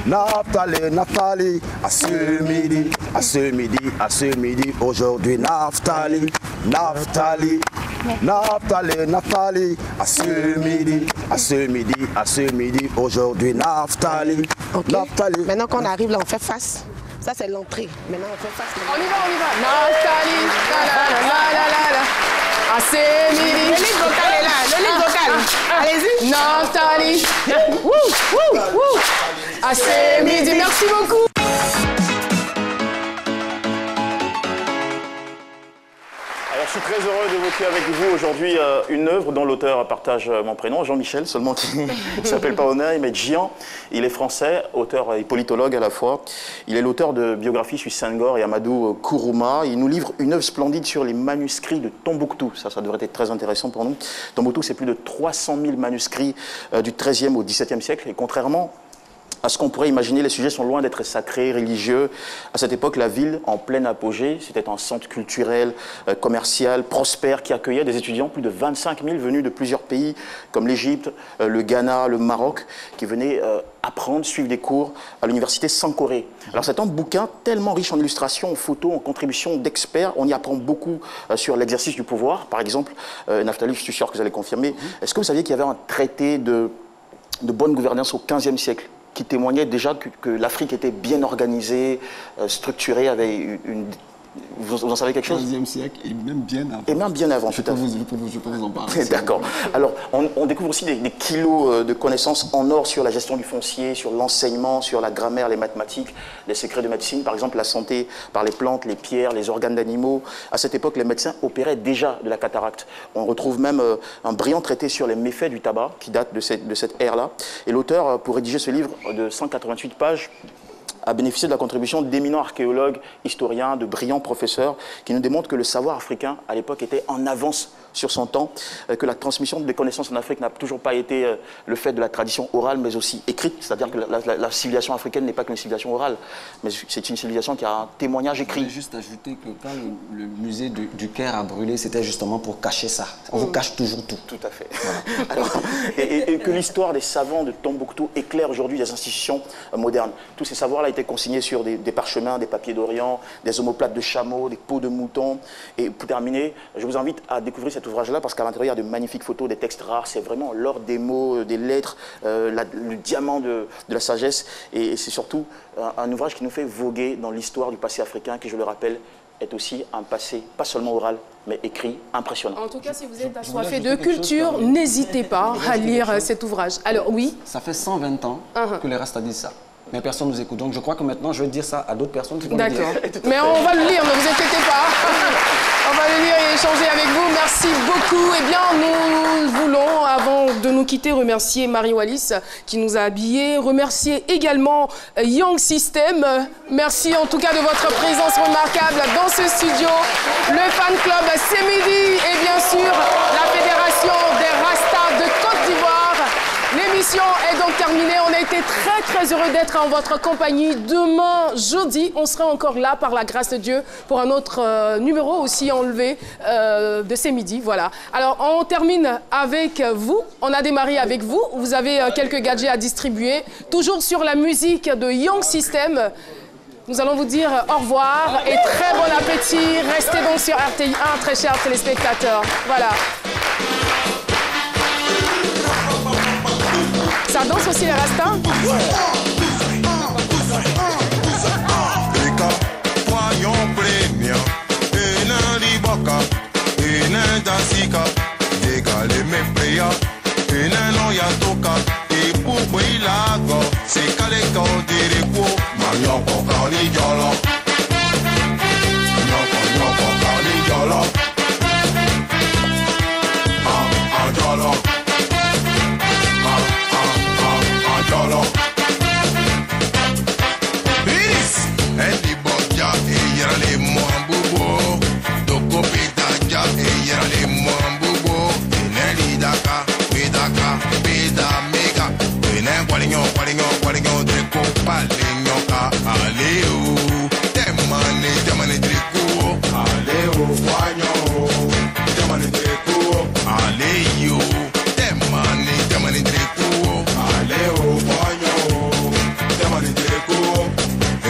Naftali, à ce midi, aujourd'hui Naftali, à ce midi, aujourd'hui Naftali. Okay. Maintenant qu'on arrive là, on fait face. Ça, c'est l'entrée. Maintenant, on fait face. On y va. Naftali, la. C'est midi. Le lead vocal est là. Le lead vocal. Allez-y. Naftali. C'est midi. Merci beaucoup. Je suis très heureux d'évoquer avec vous aujourd'hui une œuvre dont l'auteur partage mon prénom, Jean-Michel, seulement qui ne s'appelle pas Honor, mais Gian. Il est français, auteur et politologue à la fois. Il est l'auteur de biographies sur Senghor et Amadou Kourouma. Il nous livre une œuvre splendide sur les manuscrits de Tombouctou. Ça devrait être très intéressant pour nous. Tombouctou, c'est plus de 300 000 manuscrits du XIIIe au XVIIe siècle. Et contrairement à ce qu'on pourrait imaginer, les sujets sont loin d'être sacrés, religieux. À cette époque, la ville, en plein apogée, c'était un centre culturel, commercial, prospère, qui accueillait des étudiants, plus de 25 000 venus de plusieurs pays, comme l'Égypte, le Ghana, le Maroc, qui venaient apprendre, suivre des cours à l'université Sankoré. Alors c'est un bouquin tellement riche en illustrations, en photos, en contributions d'experts. On y apprend beaucoup sur l'exercice du pouvoir. Par exemple, Naftali, je suis sûr que vous allez confirmer, est-ce que vous saviez qu'il y avait un traité de bonne gouvernance au XVe siècle qui témoignait déjà que l'Afrique était bien organisée, structurée, avait Vous en savez quelque chose? 15e siècle et même bien avant. Et même bien avant, je peux vous en parler. D'accord. Alors, on découvre aussi des kilos de connaissances en or sur la gestion du foncier, sur l'enseignement, sur la grammaire, les mathématiques, les secrets de médecine, par exemple la santé par les plantes, les pierres, les organes d'animaux. À cette époque, les médecins opéraient déjà de la cataracte. On retrouve même un brillant traité sur les méfaits du tabac qui date de cette ère-là. Et l'auteur, pour rédiger ce livre de 188 pages, a bénéficié de la contribution d'éminents archéologues, historiens, de brillants professeurs qui nous démontrent que le savoir africain, à l'époque, était en avance sur son temps, que la transmission des connaissances en Afrique n'a toujours pas été le fait de la tradition orale, mais aussi écrite. C'est-à-dire que la civilisation africaine n'est pas qu'une civilisation orale, mais c'est une civilisation qui a un témoignage écrit. Je voulais juste ajouter que quand le musée du Caire a brûlé, c'était justement pour cacher ça. On vous cache toujours tout. Tout à fait. Voilà. Alors, et que l'histoire des savants de Tombouctou éclaire aujourd'hui des institutions modernes. Tous ces savoirs-là étaient consignés sur des parchemins, des papiers d'Orient, des omoplates de chameaux, des peaux de moutons. Et pour terminer, je vous invite à découvrir cet ouvrage-là parce qu'à l'intérieur, il y a de magnifiques photos, des textes rares. C'est vraiment l'or des mots, des lettres, le diamant de la sagesse. Et c'est surtout un ouvrage qui nous fait voguer dans l'histoire du passé africain qui, je le rappelle, est aussi un passé, pas seulement oral, mais écrit, impressionnant. En tout cas, si vous êtes assoiffé de culture, n'hésitez pas à lire cet ouvrage. Alors, oui. Ça fait 120 ans que les Rastas disent ça. Mais personne ne nous écoute. Donc je crois que maintenant, je vais dire ça à d'autres personnes qui vont le dire. D'accord. Mais on va le lire, ne vous inquiétez pas. On va le lire et échanger avec vous. Merci beaucoup. Eh bien, nous voulons, avant de nous quitter, remercier Marie Wallis qui nous a habillés. Remercier également Young System. Merci en tout cas de votre présence remarquable dans ce studio. Le fan club C'est Midi et bien sûr la Fédération des Rastas de Côte d'Ivoire. L'émission est donc terminée. On a été très heureux d'être en votre compagnie. Demain, jeudi, on sera encore là par la grâce de Dieu pour un autre numéro aussi enlevé de C'est Midi. Voilà. Alors, on termine avec vous. On a démarré avec vous. Vous avez quelques gadgets à distribuer. Toujours sur la musique de Young System. Nous allons vous dire au revoir et très bon appétit. Restez donc sur RTI 1, très chers téléspectateurs. Voilà. Ça danse aussi les Rastas?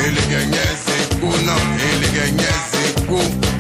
Ele ganha Zeku, não, ele ganha Zeku.